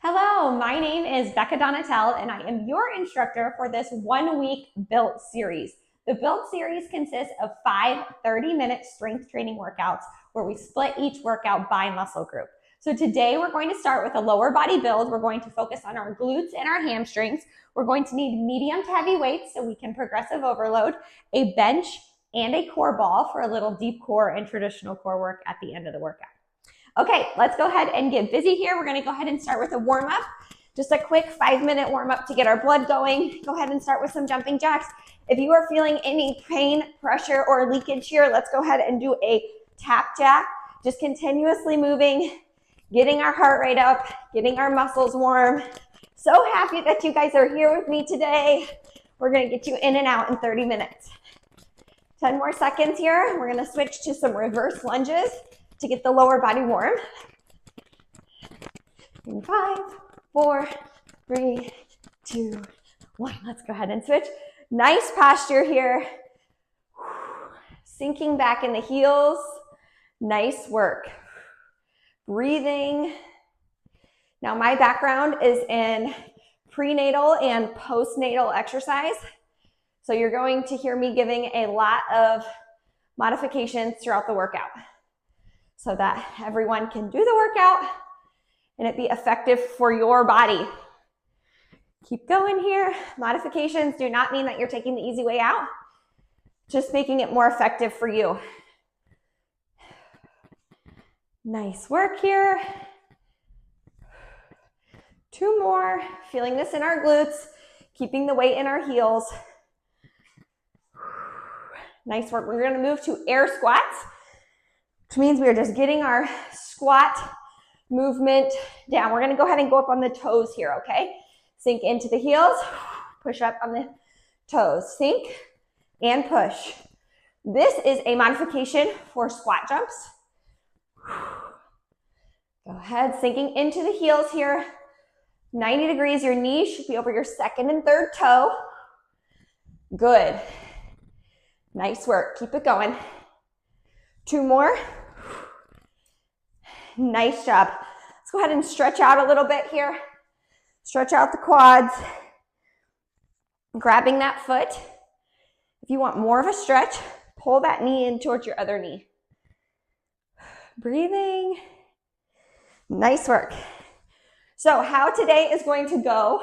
Hello, my name is Becca Donatel, and I am your instructor for this 1 week Built series. The Built series consists of 5 30-minute strength training workouts where we split each workout by muscle group. So today we're going to start with a lower body build. We're going to focus on our glutes and our hamstrings. We're going to need medium to heavy weights so we can progressive overload, a bench, and a core ball for a little deep core and traditional core work at the end of the workout. Okay, let's go ahead and get busy here. We're gonna go ahead and start with a warm up. Just a quick 5-minute warm up to get our blood going. Go ahead and start with some jumping jacks. If you are feeling any pain, pressure, or leakage here, let's go ahead and do a tap jack. Just continuously moving, getting our heart rate up, getting our muscles warm. So happy that you guys are here with me today. We're gonna get you in and out in 30 minutes. 10 more seconds here. We're gonna switch to some reverse lunges to get the lower body warm. In 5, 4, 3, 2, 1. Let's go ahead and switch. Nice posture here. Sinking back in the heels. Nice work. Breathing. Now my background is in prenatal and postnatal exercise. So you're going to hear me giving a lot of modifications throughout the workout, so that everyone can do the workout and it be effective for your body. Keep going here. Modifications do not mean that you're taking the easy way out, just making it more effective for you. Nice work here. 2 more. Feeling this in our glutes, keeping the weight in our heels. Nice work. We're gonna move to air squats, which means we are just getting our squat movement down. We're gonna go ahead and go up on the toes here, okay? Sink into the heels, push up on the toes. Sink and push. This is a modification for squat jumps. Go ahead, sinking into the heels here. 90 degrees, your knee should be over your second and third toe. Good. Nice work, keep it going. 2 more. Nice job. Let's go ahead and stretch out a little bit here. Stretch out the quads. Grabbing that foot. If you want more of a stretch, pull that knee in towards your other knee. Breathing. Nice work. So how today is going to go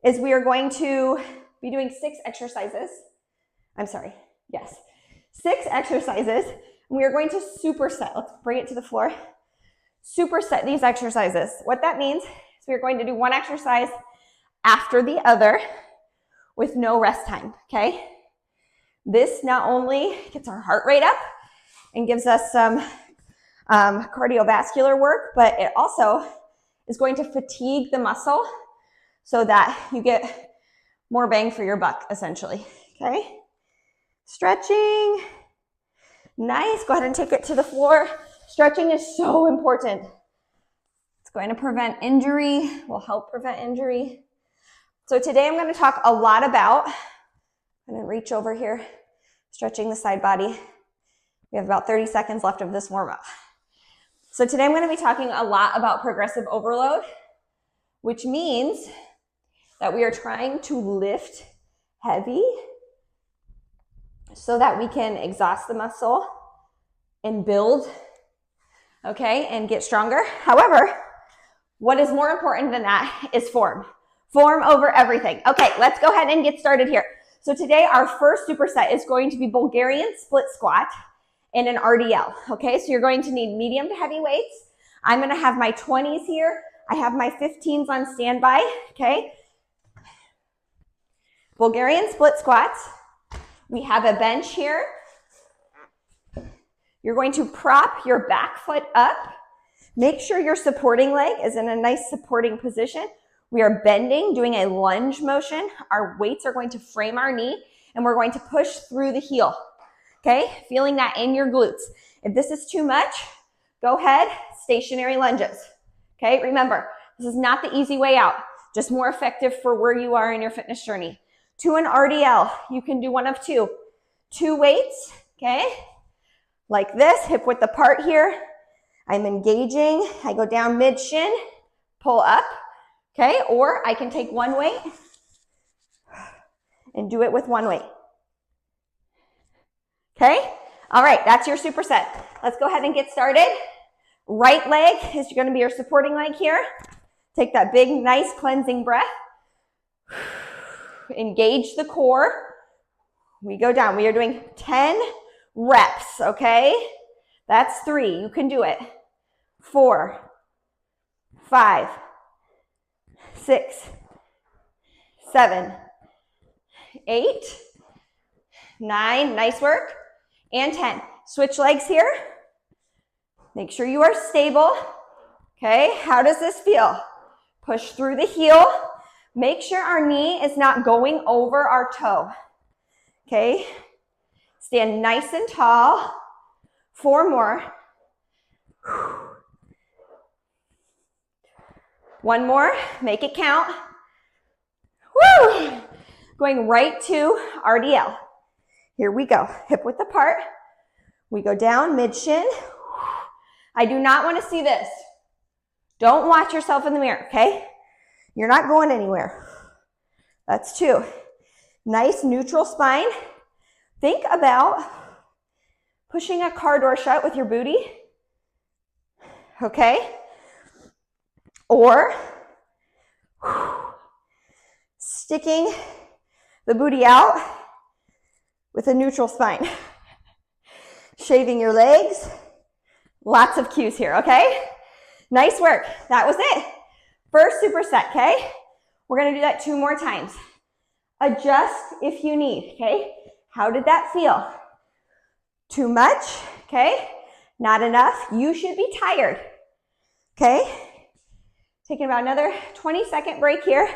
is we are going to be doing 6 exercises. I'm sorry, yes. 6 exercises. We are going to superset. Let's bring it to the floor. Superset these exercises. What that means is we are going to do 1 exercise after the other with no rest time, okay? This not only gets our heart rate up and gives us some cardiovascular work, but it also is going to fatigue the muscle so that you get more bang for your buck, essentially, okay? Stretching. Nice. Go ahead and take it to the floor. Stretching is so important. It's going to prevent injury, will help prevent injury. So today I'm going to talk a lot about, I'm going to reach over here, stretching the side body. We have about 30 seconds left of this warm-up. So today I'm going to be talking a lot about progressive overload, which means that we are trying to lift heavy so that we can exhaust the muscle and build, okay, and get stronger. However, what is more important than that is form. Form over everything. Okay, let's go ahead and get started here. So today our first superset is going to be Bulgarian split squat and an RDL, okay? So you're going to need medium to heavy weights. I'm gonna have my 20s here. I have my 15s on standby, okay? Bulgarian split squats. We have a bench here. You're going to prop your back foot up. Make sure your supporting leg is in a nice supporting position. We are bending, doing a lunge motion. Our weights are going to frame our knee, and we're going to push through the heel, okay? Feeling that in your glutes. If this is too much, go ahead, stationary lunges, okay? Remember, this is not the easy way out, just more effective for where you are in your fitness journey. To an RDL, you can do one of 2. 2 weights, okay? Like this, hip width apart here. I'm engaging. I go down mid shin, pull up, okay? Or I can take one weight and do it with one weight. Okay? All right, that's your superset. Let's go ahead and get started. Right leg is going to be your supporting leg here. Take that big, nice cleansing breath. Engage the core. We go down. We are doing 10 reps, okay? That's 3. You can do it. 4, 5, 6, 7, 8, 9. Nice work. And 10. Switch legs here. Make sure you are stable. Okay, how does this feel? Push through the heel. Make sure our knee is not going over our toe. Okay, stand nice and tall. 4 more. 1 more, make it count. Woo! Going right to RDL. Here we go, hip width apart. We go down, mid shin. I do not want to see this. Don't watch yourself in the mirror, okay? You're not going anywhere. That's 2. Nice neutral spine. Think about pushing a car door shut with your booty, okay? Or sticking the booty out with a neutral spine. Shaving your legs. Lots of cues here, okay? Nice work. That was it. First superset, okay? We're going to do that 2 more times. Adjust if you need, okay? How did that feel? Too much, okay? Not enough. You should be tired, okay? Taking about another 20-second break here.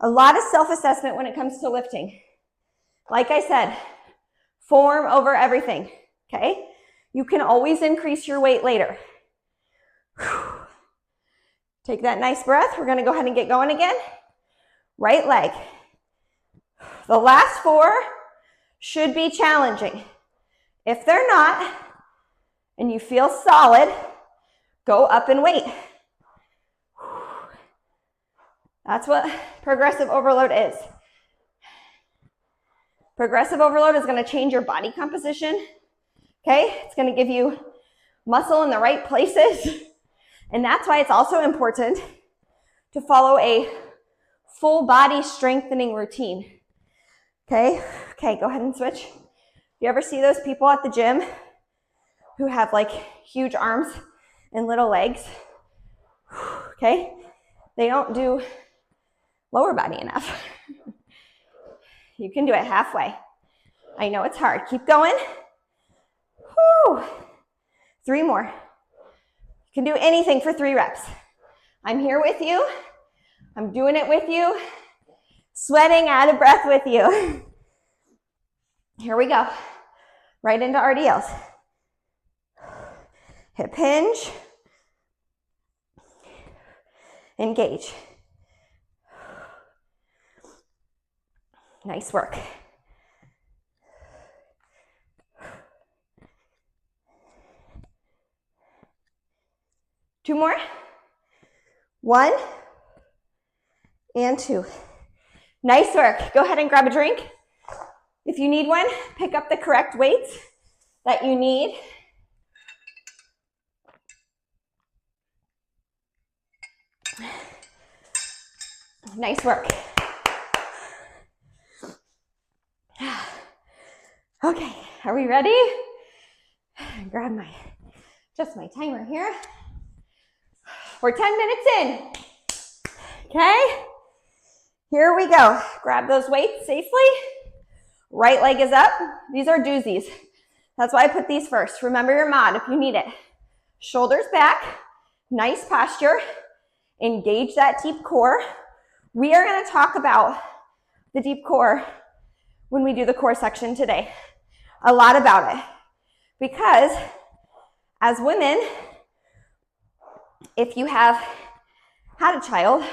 A lot of self-assessment when it comes to lifting. Like I said, form over everything, okay? You can always increase your weight later. Take that nice breath. We're going to go ahead and get going again. Right leg. The last 4 should be challenging. If they're not, and you feel solid, go up and wait. That's what progressive overload is. Progressive overload is going to change your body composition. Okay, it's going to give you muscle in the right places. And that's why it's also important to follow a full body strengthening routine. Okay, go ahead and switch. You ever see those people at the gym who have like huge arms and little legs? Okay, they don't do lower body enough. You can do it halfway. I know it's hard. Keep going. Whew. 3 more. You can do anything for 3 reps. I'm here with you. I'm doing it with you. Sweating, out of breath with you. Here we go. Right into RDLs. Hip hinge. Engage. Nice work. Two more. 1 and 2. Nice work. Go ahead and grab a drink. If you need one, pick up the correct weights that you need. Nice work. Okay, are we ready? Grab just my timer here. We're 10 minutes in. Okay, here we go. Grab those weights safely. Right leg is up. These are doozies. That's why I put these first. Remember your mod if you need it. Shoulders back, nice posture. Engage that deep core. We are going to talk about the deep core when we do the core section today. A lot about it. Because as women, if you have had a child,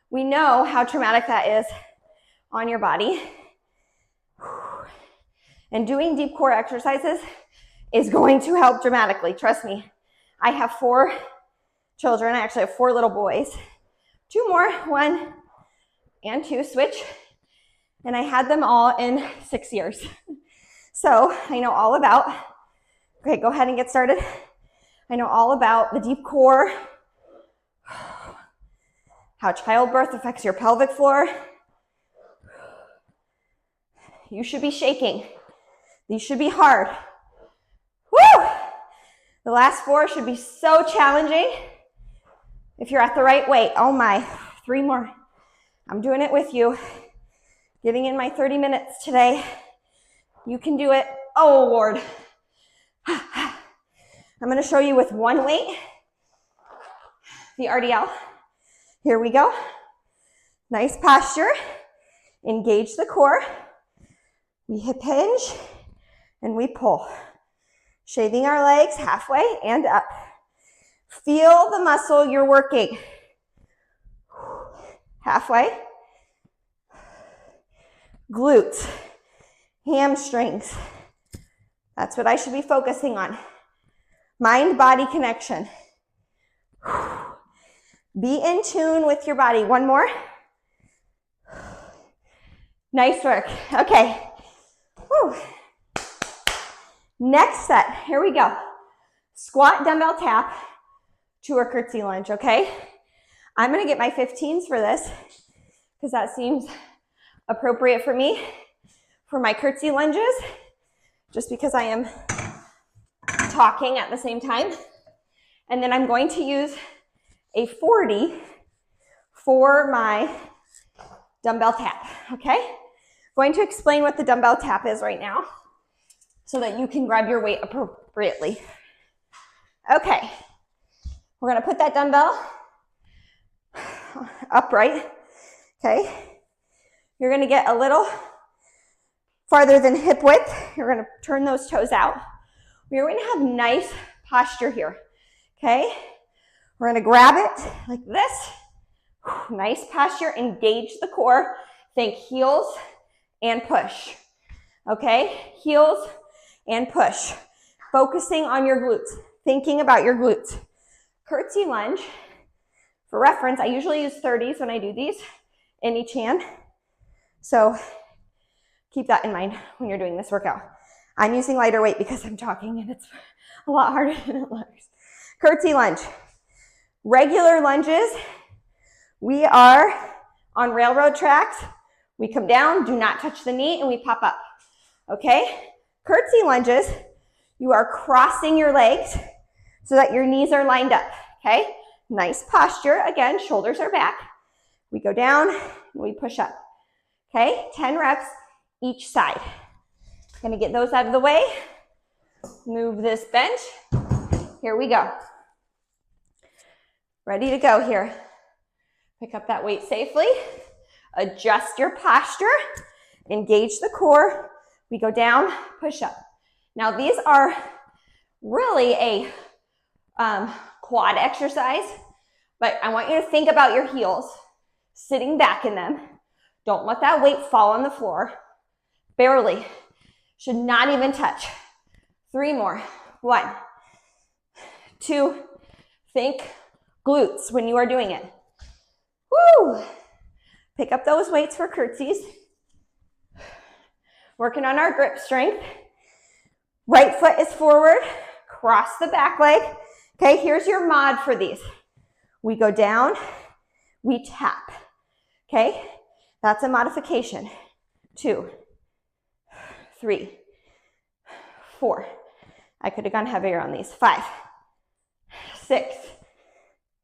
we know how traumatic that is on your body. And doing deep core exercises is going to help dramatically. Trust me. I have 4 children. I actually have 4 little boys. 2 more, 1 and 2, switch. And I had them all in 6 years. So I know all about, okay, go ahead and get started. I know all about the deep core, how childbirth affects your pelvic floor. You should be shaking. These should be hard. Woo! The last 4 should be so challenging if you're at the right weight. Oh my, 3 more. I'm doing it with you. Getting in my 30 minutes today. You can do it. Oh Lord. I'm going to show you with 1 weight, the RDL. Here we go. Nice posture. Engage the core. We hip hinge and we pull. Shaving our legs halfway and up. Feel the muscle you're working. Halfway. Glutes, hamstrings. That's what I should be focusing on. Mind-body connection. Be in tune with your body. 1 more. Nice work. Okay. Woo. Next set. Here we go. Squat dumbbell tap to a curtsy lunge, okay? I'm going to get my 15s for this because that seems appropriate for me for my curtsy lunges, just because I am talking at the same time. And then I'm going to use a 40 for my dumbbell tap, okay? Going to explain what the dumbbell tap is right now so that you can grab your weight appropriately. Okay, we're gonna put that dumbbell upright, okay? You're gonna get a little farther than hip width. You're gonna turn those toes out. We're going to have nice posture here, okay? We're gonna grab it like this. Nice posture, engage the core. Think heels and push, okay? Heels and push. Focusing on your glutes, thinking about your glutes. Curtsy lunge, for reference, I usually use 30s when I do these in each hand. So keep that in mind when you're doing this workout. I'm using lighter weight because I'm talking and it's a lot harder than it looks. Curtsy lunge. Regular lunges, we are on railroad tracks. We come down, do not touch the knee, and we pop up, okay? Curtsy lunges, you are crossing your legs so that your knees are lined up, okay? Nice posture. Again, shoulders are back. We go down and we push up, okay? 10 reps each side. Gonna get those out of the way. Move this bench. Here we go. Ready to go here. Pick up that weight safely. Adjust your posture. Engage the core. We go down, push up. Now these are really a quad exercise, but I want you to think about your heels, sitting back in them. Don't let that weight fall on the floor. Barely. Should not even touch. 3 more. 1, 2. Think glutes when you are doing it. Woo! Pick up those weights for curtsies. Working on our grip strength. Right foot is forward. Cross the back leg. Okay, here's your mod for these. We go down, we tap. Okay, that's a modification. 2, 3, 4. I could have gone heavier on these. 5, 6,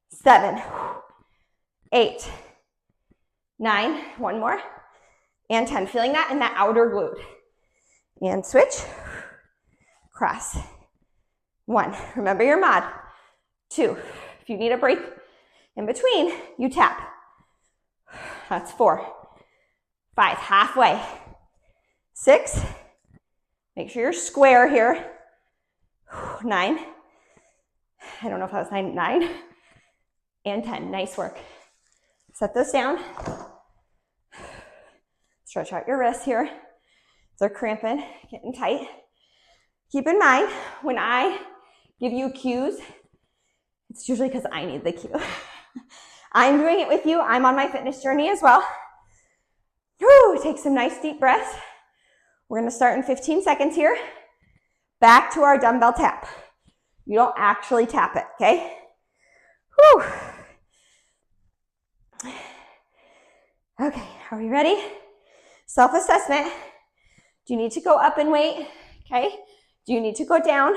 7, 8, 9. 1 more. And 10. Feeling that in that outer glute. And switch. Cross. 1. Remember your mod. 2. If you need a break in between, you tap. That's 4. 5. Halfway. 6. Make sure you're square here. 9. I don't know if that was 9. 9. And 10. Nice work. Set those down. Stretch out your wrists here. They're cramping, getting tight. Keep in mind, when I give you cues, It's usually because I need the cue. I'm doing it with you. I'm on my fitness journey as well. Woo, take some nice deep breaths. We're gonna start in 15 seconds here. Back to our dumbbell tap. You don't actually tap it, okay? Woo. Okay, are we ready? Self-assessment. Do you need to go up in weight? Okay. Do you need to go down?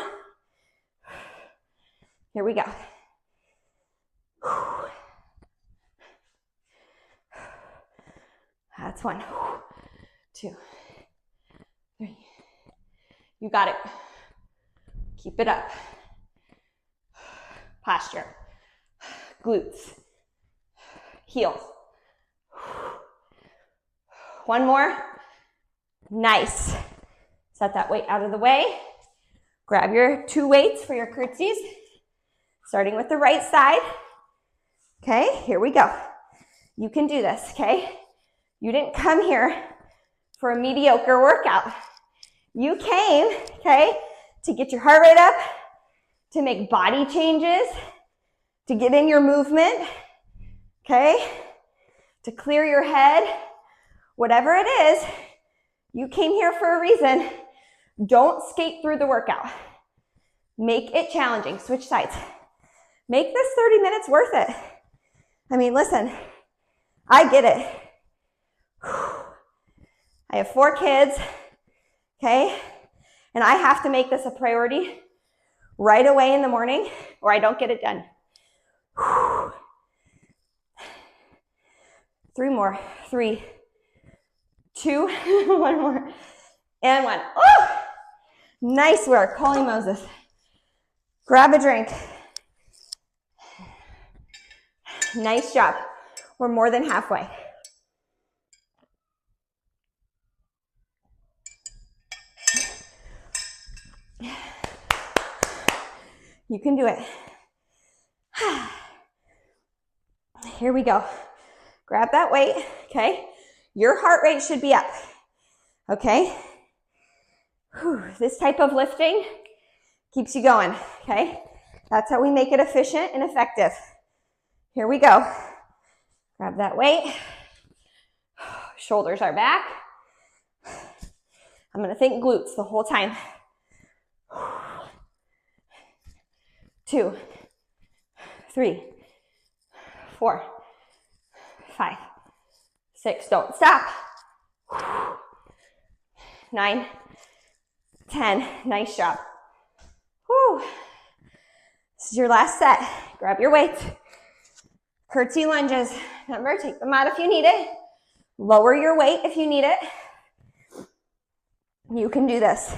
Here we go. That's 1, 2, 3. You got it. Keep it up. Posture. Glutes. Heels. 1 more. Nice. Set that weight out of the way. Grab your 2 weights for your curtsies. Starting with the right side. Okay, here we go. You can do this, okay? You didn't come here for a mediocre workout. You came, okay, to get your heart rate up, to make body changes, to get in your movement, okay, to clear your head, whatever it is, you came here for a reason. Don't skate through the workout. Make it challenging. Switch sides. Make this 30 minutes worth it. I mean, listen, I get it. I have 4 kids, okay? And I have to make this a priority right away in the morning or I don't get it done. 3 more. 3, 2, 1 more, and 1. Oh, nice work. Holy Moses. Grab a drink. Nice job. We're more than halfway. You can do it. Here we go. Grab that weight, okay? Your heart rate should be up, okay? Whew. This type of lifting keeps you going, okay? That's how we make it efficient and effective. Here we go. Grab that weight. Shoulders are back. I'm gonna think glutes the whole time. 2, 3, 4, 5, 6, don't stop. 9, 10, nice job. Whew. This is your last set. Grab your weights. Curtsy lunges. Remember, take them out if you need it. Lower your weight if you need it. You can do this.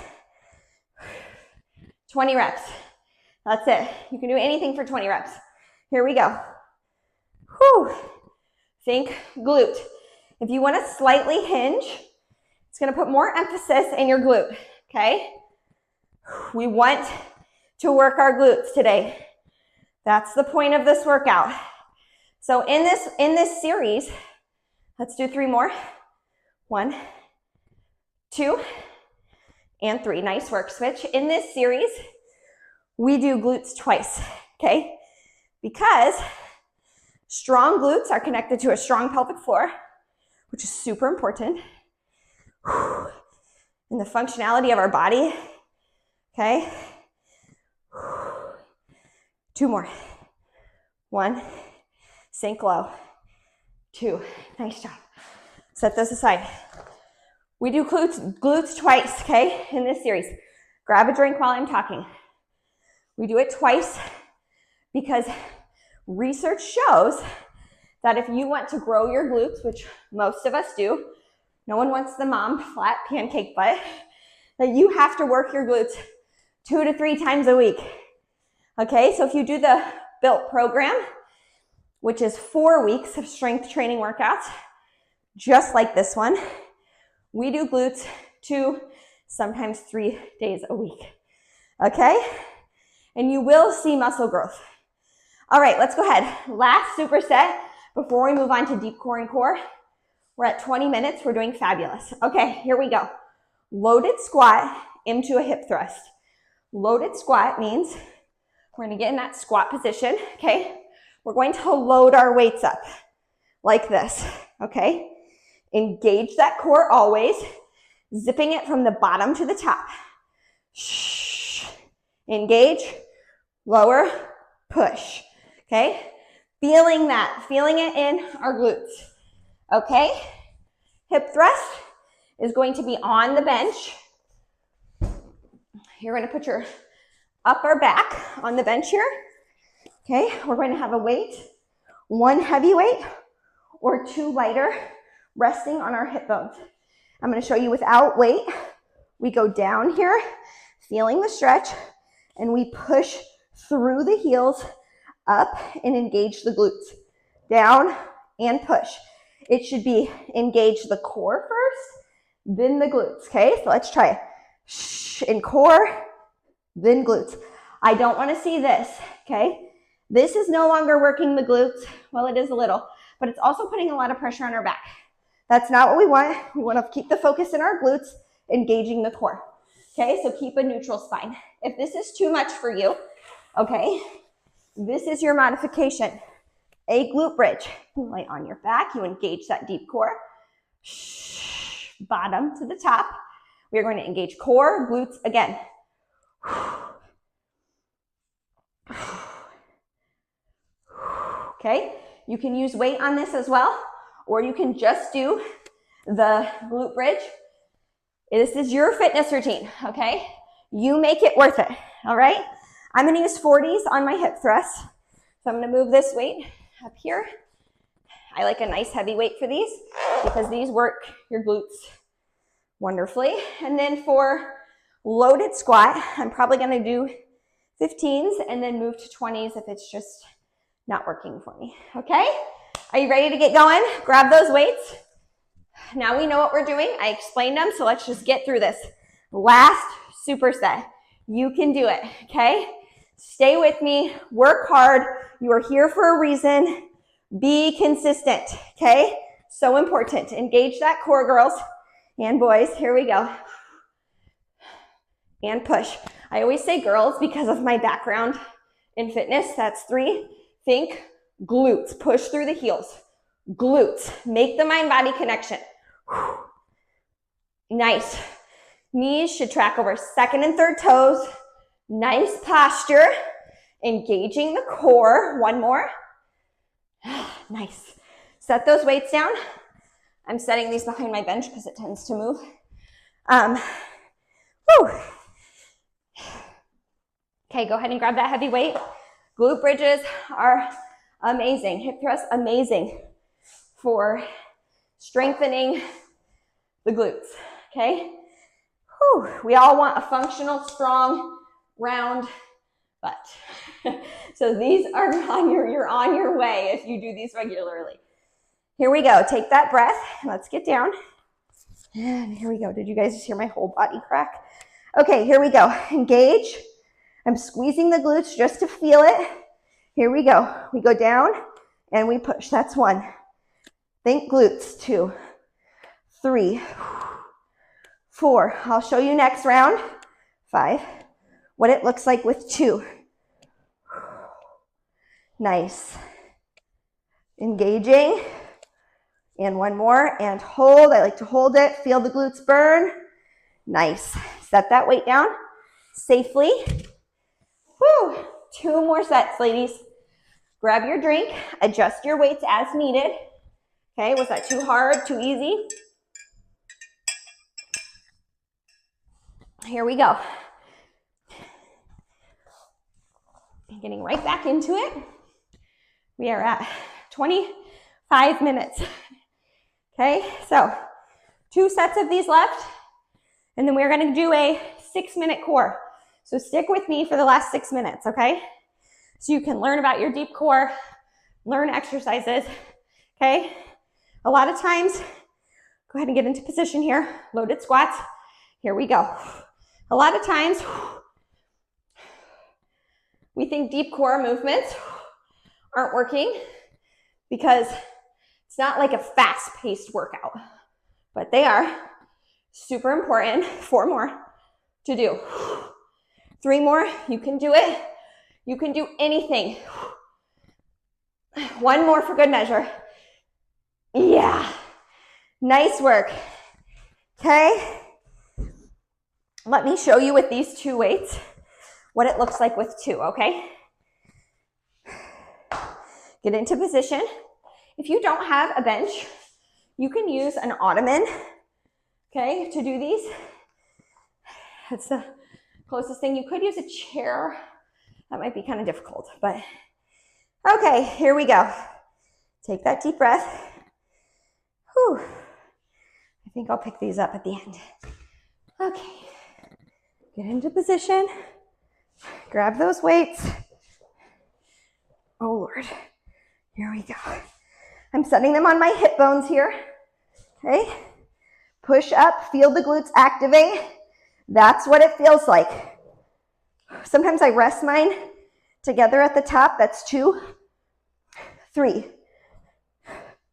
20 reps. That's it. You can do anything for 20 reps. Here we go. Whew. Think glute. If you want to slightly hinge, it's going to put more emphasis in your glute, okay? We want to work our glutes today. That's the point of this workout. So in this series, let's do 3 more. 1, 2, and 3. Nice work. Switch. In this series, we do glutes twice, okay? Because strong glutes are connected to a strong pelvic floor, which is super important in the functionality of our body, okay? 2 more. 1, sink low. 2, nice job. Set those aside. We do glutes twice, okay, in this series. Grab a drink while I'm talking. We do it twice because research shows that if you want to grow your glutes, which most of us do, no one wants the mom flat pancake butt, that you have to work your glutes 2 to 3 times a week. Okay, so if you do the Built program, which is 4 weeks of strength training workouts, just like this one, we do glutes 2, sometimes 3 days a week. Okay? And you will see muscle growth. All right, let's go ahead. Last superset before we move on to deep core and core. We're at 20 minutes. We're doing fabulous. Okay, here we go. Loaded squat into a hip thrust. Loaded squat means We're gonna get in that squat position, okay? We're going to load our weights up like this, okay? Engage that core always, zipping it from the bottom to the top. Shh. Engage, lower, push, okay? Feeling that, feeling it in our glutes, okay? Hip thrust is going to be on the bench. You're going to put your upper back on the bench here, okay? We're going to have a weight, one heavy weight or two lighter, resting on our hip bones. I'm going to show you without weight. We go down here, feeling the stretch, and we push through the heels up and engage the glutes. Down and push. It should be engage the core first, then the glutes, okay? So let's try it. Shh, in core, then glutes. I don't want to see this, okay? This is no longer working the glutes. Well, it is a little, but it's also putting a lot of pressure on our back. That's not what we want. We want to keep the focus in our glutes, engaging the core. Okay, so keep a neutral spine. If this is too much for you, okay, this is your modification. A glute bridge. You lay on your back, you engage that deep core. Shh, bottom to the top. We are going to engage core, glutes again. Okay, you can use weight on this as well, or you can just do the glute bridge. This is your fitness routine, okay? You make it worth it, all right? I'm gonna use 40s on my hip thrusts. So I'm gonna move this weight up here. I like a nice heavy weight for these because these work your glutes wonderfully. And then for loaded squat, I'm probably gonna do 15s and then move to 20s if it's just not working for me, okay? Are you ready to get going? Grab those weights. Now we know what we're doing. I explained them, so let's just get through this. Last superset. You can do it, okay? Stay with me. Work hard. You are here for a reason. Be consistent, okay? So important. Engage that core, girls and boys. Here we go. And push. I always say girls because of my background in fitness. That's 3. Think glutes. Push through the heels. Glutes. Make the mind-body connection. Nice. Knees should track over second and third toes. Nice posture. Engaging the core. One more. Nice. Set those weights down. I'm setting these behind my bench because it tends to move. Okay, go ahead and grab that heavy weight. Glute bridges are amazing. Hip thrusts, amazing for strengthening the glutes, okay? Whew. We all want a functional, strong, round butt. So these are you're on your way if you do these regularly. Here we go. Take that breath. Let's get down. And here we go. Did you guys just hear my whole body crack? Okay, here we go. Engage. I'm squeezing the glutes just to feel it. Here we go. We go down and we push. That's 1. Think glutes. 2, 3, 4. I'll show you next round. 5. What it looks like with 2. Nice. Engaging. And 1 more. And hold. I like to hold it. Feel the glutes burn. Nice. Set that weight down safely. Woo. 2 more sets, ladies. Grab your drink. Adjust your weights as needed. Okay, was that too hard, too easy? Here we go. Getting right back into it. We are at 25 minutes. Okay, so 2 sets of these left, and then we're gonna do a 6-minute core. So stick with me for the last 6 minutes, okay? So you can learn about your deep core, learn exercises, okay? A lot of times, go ahead and get into position here, loaded squats. Here we go. A lot of times, we think deep core movements aren't working because it's not like a fast-paced workout, but they are super important. 4 more to do. 3 more, you can do it. You can do anything. One more for good measure. Yeah. Nice work. Okay. Let me show you with these two weights what it looks like with two, okay? Get into position. If you don't have a bench, you can use an ottoman, okay, to do these. That's the closest thing. You could use a chair. That might be kind of difficult, but okay, here we go. Take that deep breath. Whew. I think I'll pick these up at the end. Okay. Get into position. Grab those weights. Oh Lord. Here we go. I'm setting them on my hip bones here. Okay. Push up, feel the glutes activate. That's what it feels like. Sometimes I rest mine together at the top. That's 2, 3,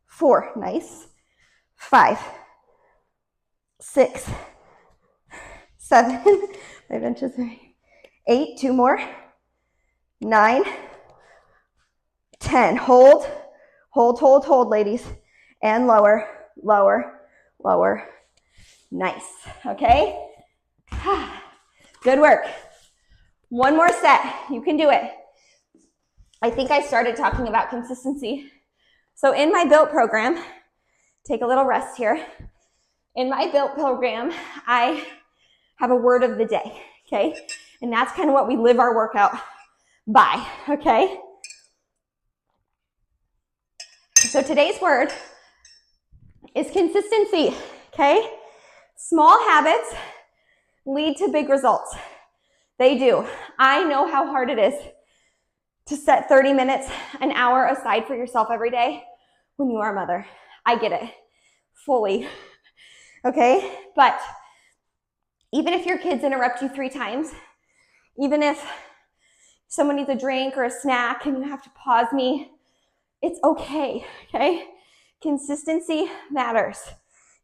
4. Nice. 5, 6, 7. My bench is 8. 2 more. 9, 10. Hold, hold, hold, hold, ladies. And lower, lower, lower. Nice. Okay. Good work. One more set. You can do it. I think I started talking about consistency. So in my build program, take a little rest here. In my build program, I have a word of the day, okay? And that's kind of what we live our workout by, okay? So today's word is consistency, okay? Small habits lead to big results. They do. I know how hard it is to set 30 minutes, an hour aside for yourself every day when you are a mother. I get it fully, okay? But even if your kids interrupt you 3 times, even if someone needs a drink or a snack and you have to pause me, it's okay, okay? Consistency matters,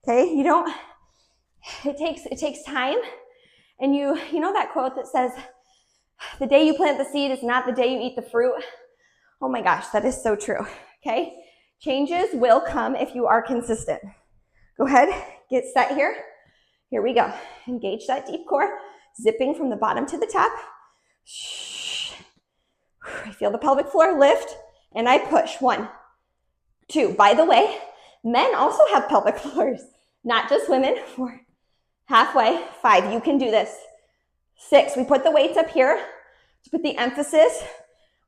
okay? It takes time. And you know that quote that says, the day you plant the seed is not the day you eat the fruit. Oh my gosh, that is so true, okay? Changes will come if you are consistent. Go ahead, get set here. Here we go. Engage that deep core, zipping from the bottom to the top. I feel the pelvic floor lift, and I push. 1, 2. By the way, men also have pelvic floors, not just women. 4, halfway. 5, you can do this. 6, we put the weights up here to put the emphasis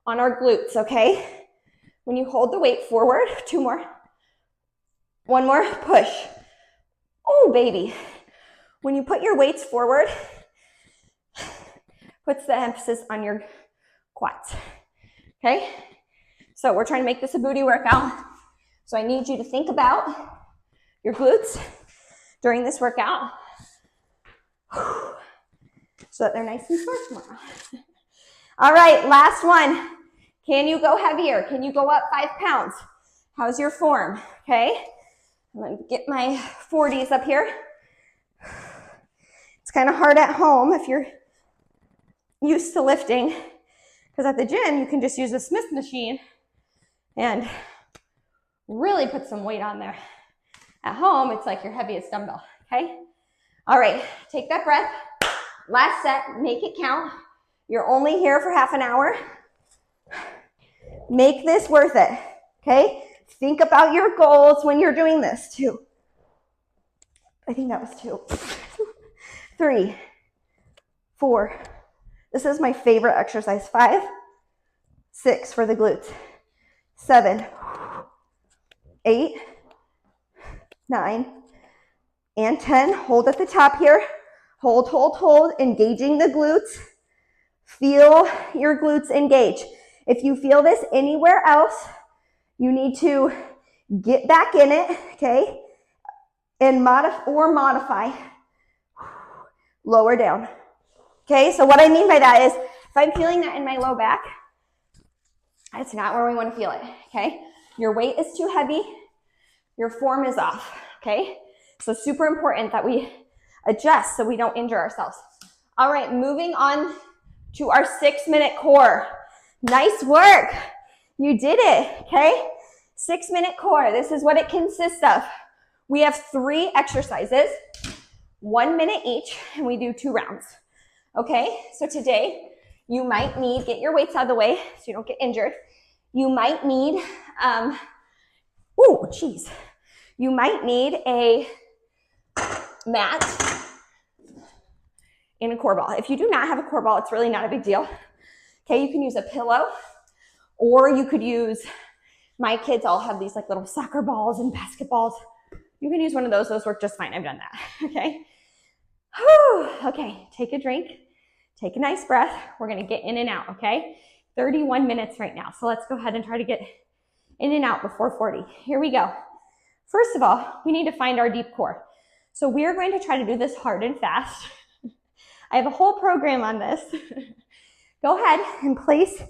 on our glutes, okay? When you hold the weight forward, 2 more. 1 more, push. Oh, baby. When you put your weights forward, puts the emphasis on your quads, okay? So we're trying to make this a booty workout. So I need you to think about your glutes during this workout so that they're nice and sore tomorrow. All right, last one. Can you go heavier? Can you go up 5 pounds? How's your form? Okay. I'm going to get my 40s up here. It's kind of hard at home if you're used to lifting, because at the gym, you can just use a Smith machine and really put some weight on there. At home, it's like your heaviest dumbbell, okay? All right, take that breath. Last set, make it count. You're only here for half an hour. Make this worth it, okay? Think about your goals when you're doing this too. I think that was 2. 3, 4. This is my favorite exercise. 5, 6 for the glutes. 7, 8, 9, and 10. Hold at the top here. Hold, hold, hold, engaging the glutes. Feel your glutes engage. If you feel this anywhere else, you need to get back in it, okay? And modify. Lower down. Okay, so what I mean by that is, if I'm feeling that in my low back, that's not where we want to feel it, okay? Your weight is too heavy, your form is off, okay? So super important that we adjust so we don't injure ourselves. All right, moving on to our 6-minute core. Nice work. You did it, okay? 6-minute core. This is what it consists of. We have 3 exercises, 1 minute each, and we do 2 rounds. Okay, so today you might need, get your weights out of the way so you don't get injured. You might need, you might need a mat and a core ball. If you do not have a core ball, it's really not a big deal. Okay, you can use a pillow, or you could use, my kids all have these like little soccer balls and basketballs. You can use one of those. Those work just fine. I've done that. Okay. Whew. Okay, take a drink. Take a nice breath. We're going to get in and out, okay? 31 minutes right now. So let's go ahead and try to get in and out before 40. Here we go. First of all, we need to find our deep core. So we are going to try to do this hard and fast. I have a whole program on this. Go ahead and place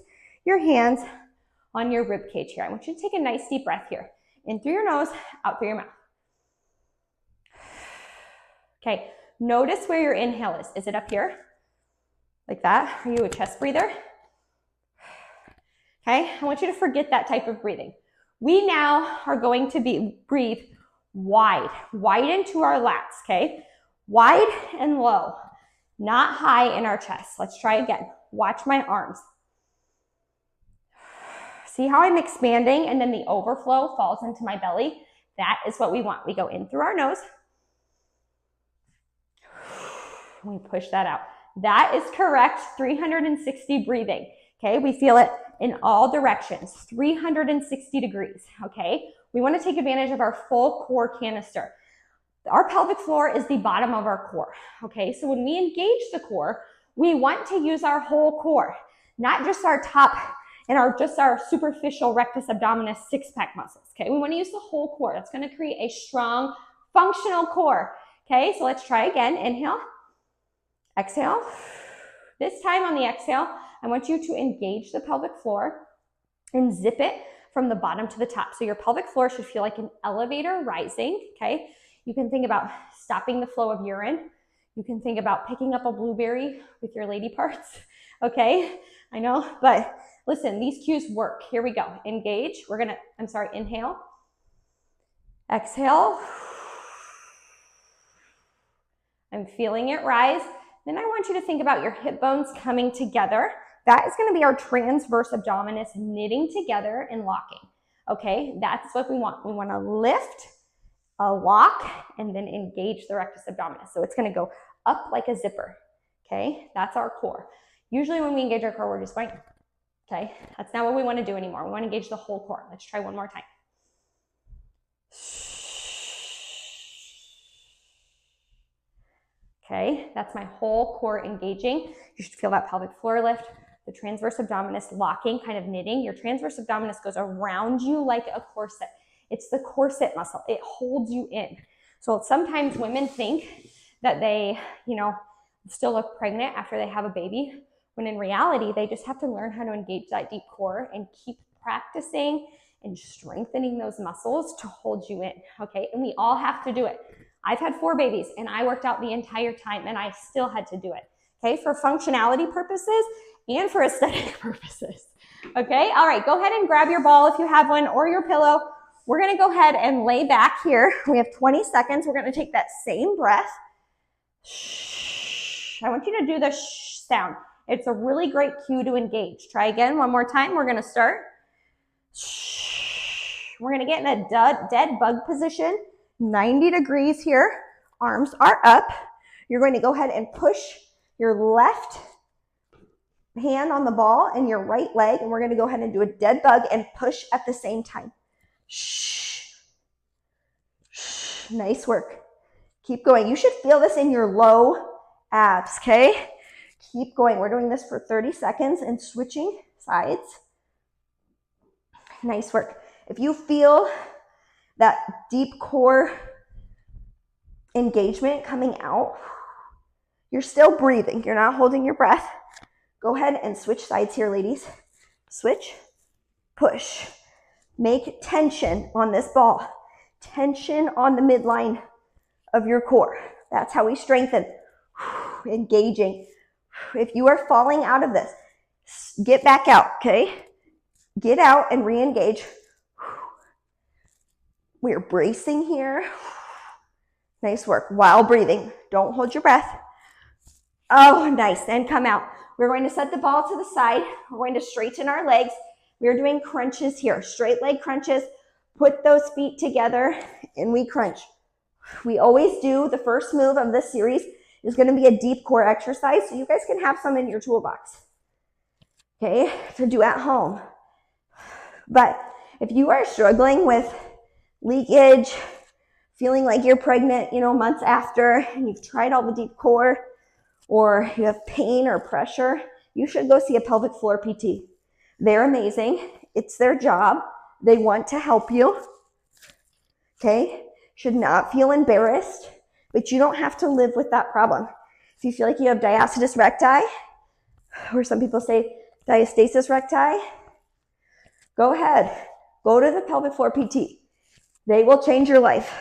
your hands on your rib cage here. I want you to take a nice deep breath here. In through your nose, out through your mouth. Okay, notice where your inhale is. Is it up here? Like that? Are you a chest breather? Okay, I want you to forget that type of breathing. We now are going to breathe wide into our lats, okay? Wide and low, not high in our chest. Let's try again. Watch my arms. See how I'm expanding and then the overflow falls into my belly? That is what we want. We go in through our nose. We push that out. That is correct 360 breathing, okay? We feel it in all directions, 360 degrees, okay? We want to take advantage of our full core canister. Our pelvic floor is the bottom of our core, okay? So when we engage the core, we want to use our whole core, not just our top and just our superficial rectus abdominis 6-pack muscles, okay? We want to use the whole core. That's going to create a strong, functional core, okay? So let's try again. Inhale. Exhale. This time on the exhale, I want you to engage the pelvic floor and zip it from the bottom to the top. So your pelvic floor should feel like an elevator rising, okay? You can think about stopping the flow of urine. You can think about picking up a blueberry with your lady parts, okay? I know, but listen, these cues work. Here we go. Engage. Inhale. Exhale. I'm feeling it rise. Then I want you to think about your hip bones coming together. That is going to be our transverse abdominis knitting together and locking. Okay, that's what we want. We want to lift, a lock, and then engage the rectus abdominis. So it's going to go up like a zipper. Okay, that's our core. Usually when we engage our core, we're just going, okay, that's not what we want to do anymore. We want to engage the whole core. Let's try one more time. Okay, that's my whole core engaging. You should feel that pelvic floor lift, the transverse abdominis locking, kind of knitting. Your transverse abdominis goes around you like a corset. It's the corset muscle. It holds you in. So sometimes women think that they, still look pregnant after they have a baby, when in reality, they just have to learn how to engage that deep core and keep practicing and strengthening those muscles to hold you in, okay? And we all have to do it. I've had 4 babies and I worked out the entire time and I still had to do it, okay? For functionality purposes and for aesthetic purposes, okay? All right, go ahead and grab your ball if you have one or your pillow. We're gonna go ahead and lay back here. We have 20 seconds. We're gonna take that same breath. Shh. I want you to do the shh sound. It's a really great cue to engage. Try again, one more time. We're gonna start. Shh. We're gonna get in a dead bug position. 90 degrees here, arms are up. You're going to go ahead and push your left hand on the ball and your right leg, and we're going to go ahead and do a dead bug and push at the same time. Shh. Shh. Nice work. Keep going. You should feel this in your low abs, okay? Keep going. We're doing this for 30 seconds and switching sides. Nice work. If you feel that deep core engagement coming out, you're still breathing. You're not holding your breath. Go ahead and switch sides here, ladies. Switch, push. Make tension on this ball. Tension on the midline of your core. That's how we strengthen. Engaging. If you are falling out of this, Get back out, okay? Get out and re-engage. We're bracing here. Nice work while breathing. Don't hold your breath. Oh, nice. And come out. We're going to set the ball to the side. We're going to straighten our legs. We're doing crunches here. Straight leg crunches. Put those feet together and we crunch. We always do. The first move of this series is going to be a deep core exercise, so you guys can have some in your toolbox, okay, to do at home. But if you are struggling with leakage, feeling like you're pregnant, months after, and you've tried all the deep core, or you have pain or pressure, you should go see a pelvic floor PT. They're amazing. It's their job. They want to help you, okay? Should not feel embarrassed, but you don't have to live with that problem. If you feel like you have diastasis recti, or some people say diastasis recti, go ahead. Go to the pelvic floor PT. They will change your life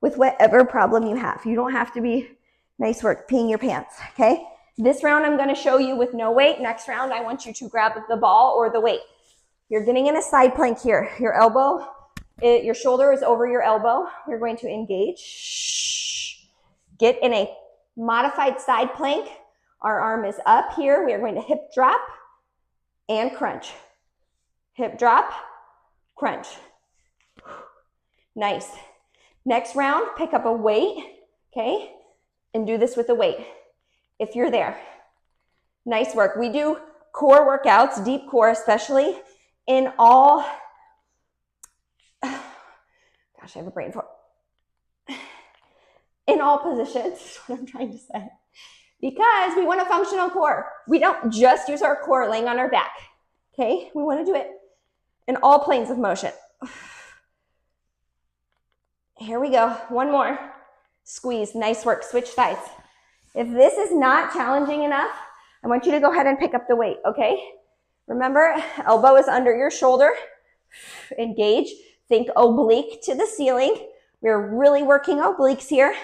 with whatever problem you have. You don't have to be, nice work, peeing your pants, okay? This round I'm going to show you with no weight. Next round I want you to grab the ball or the weight. You're getting in a side plank here. Your shoulder is over your elbow. You're going to engage. Get in a modified side plank. Our arm is up here. We are going to hip drop and crunch. Hip drop, crunch. Nice. Next round, pick up a weight, okay? And do this with a weight if you're there. Nice work. We do core workouts, deep core especially, in all, gosh, I have a brain fart. In all positions, is what I'm trying to say. Because we want a functional core. We don't just use our core laying on our back, okay? We want to do it in all planes of motion. Here we go. One more. Squeeze. Nice work. Switch sides. If this is not challenging enough, I want you to go ahead and pick up the weight, okay? Remember, elbow is under your shoulder. Engage. Think oblique to the ceiling. We're really working obliques here.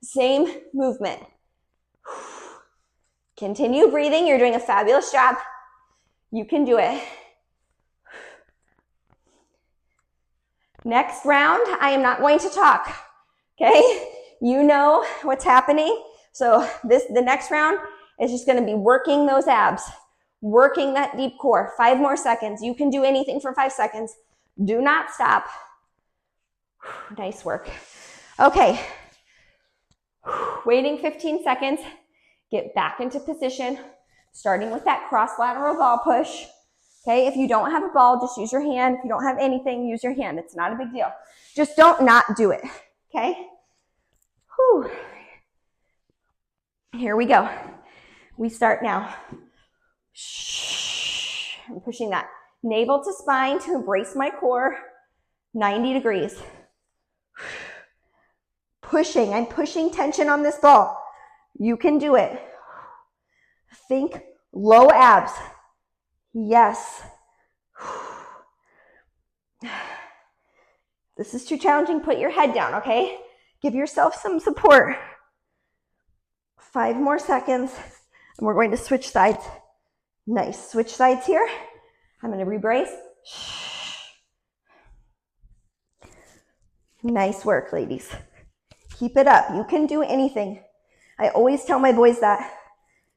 Same movement. Continue breathing. You're doing a fabulous job. You can do it. Next round, I am not going to talk, okay? You know what's happening. So the next round is just going to be working those abs, working that deep core. 5 more seconds. You can do anything for 5 seconds. Do not stop. Nice work. Okay. Waiting 15 seconds. Get back into position, starting with that cross lateral ball push. Okay, if you don't have a ball, just use your hand. If you don't have anything, use your hand. It's not a big deal. Just don't not do it, okay? Whew. Here we go. We start now. I'm pushing that navel to spine to embrace my core, 90 degrees. Pushing, I'm pushing tension on this ball. You can do it. Think low abs. Yes. This is too challenging. Put your head down, okay? Give yourself some support. 5 more seconds, and we're going to switch sides. Nice. Switch sides here. I'm going to rebrace. Nice work, ladies. Keep it up. You can do anything. I always tell my boys that,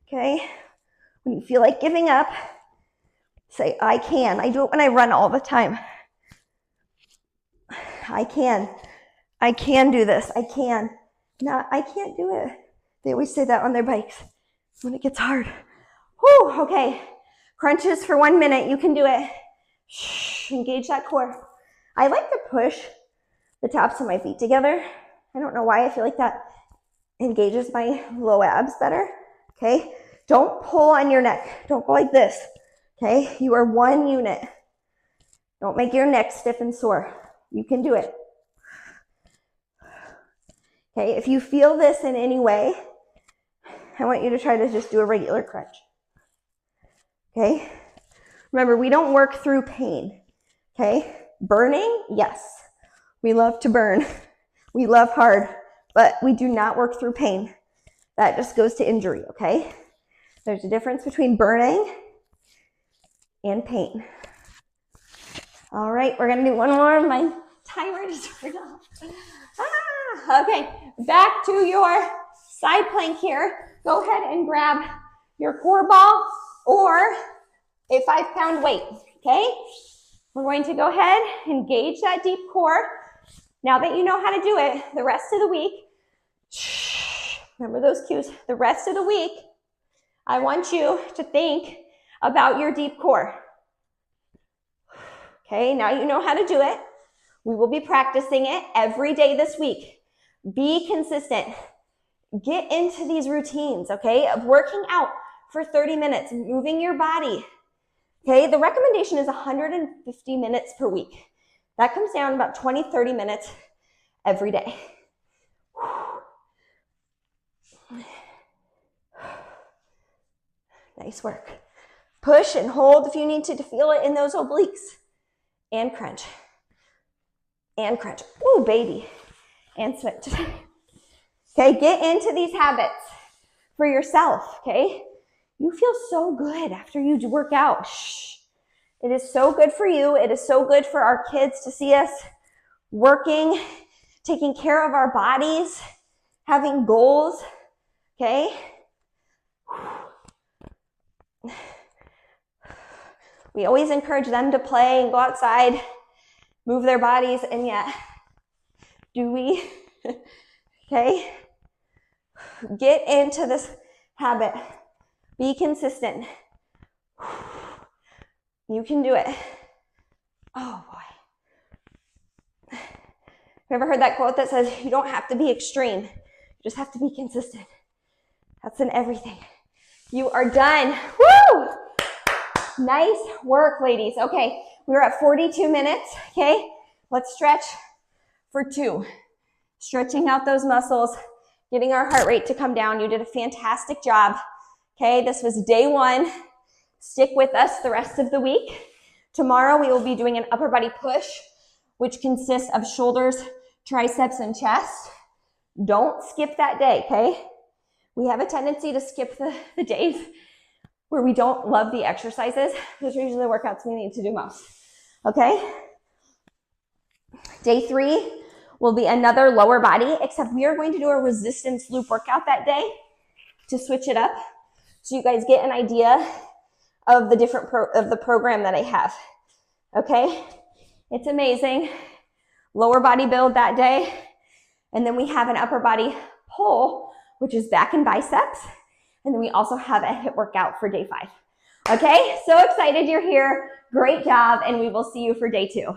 okay? When you feel like giving up, say, I can. I do it when I run all the time. I can. I can do this. I can. No, I can't do it. They always say that on their bikes when it gets hard. Whew, okay. Crunches for 1 minute. You can do it. Engage that core. I like to push the tops of my feet together. I don't know why. I feel like that engages my low abs better. Okay. Don't pull on your neck. Don't go like this. Okay. You are one unit. Don't make your neck stiff and sore. You can do it. Okay. If you feel this in any way, I want you to try to just do a regular crunch. Okay. Remember, we don't work through pain. Okay. Burning, yes. We love to burn. We love hard, but we do not work through pain. That just goes to injury, okay? There's a difference between burning and pain. All right, we're gonna do one more. My timer just turned off. Okay, back to your side plank here. Go ahead and grab your core ball or a 5-pound weight, okay? We're going to go ahead and engage that deep core. Now that you know how to do it, the rest of the week, remember those cues, the rest of the week, I want you to think about your deep core. Okay, now you know how to do it. We will be practicing it every day this week. Be consistent. Get into these routines, okay, of working out for 30 minutes, moving your body. Okay, the recommendation is 150 minutes per week. That comes down about 20, 30 minutes every day. Nice work. Push and hold if you need to feel it in those obliques. And crunch. And crunch. Ooh, baby. And switch. Okay, get into these habits for yourself, okay? You feel so good after you work out. Shh. It is so good for you. It is so good for our kids to see us working, taking care of our bodies, having goals, okay? We always encourage them to play and go outside, move their bodies, and yet, do we? Okay? Get into this habit. Be consistent. You can do it. Oh boy. Have you ever heard that quote that says, you don't have to be extreme, you just have to be consistent? That's in everything. You are done. Woo! Nice work, ladies. Okay, we're at 42 minutes, okay? Let's stretch for 2. Stretching out those muscles, getting our heart rate to come down. You did a fantastic job, okay? This was day 1. Stick with us the rest of the week. Tomorrow we will be doing an upper body push, which consists of shoulders, triceps, and chest. Don't skip that day, okay? We have a tendency to skip the days where we don't love the exercises. Those are usually the workouts we need to do most, okay? Day 3 will be another lower body, except we are going to do a resistance loop workout that day to switch it up so you guys get an idea of the different of the program that I have, okay? It's amazing. Lower body build that day, and then we have an upper body pull, which is back and biceps. And then we also have a HIIT workout for day 5. Okay, so excited you're here. Great job, and we will see you for day 2.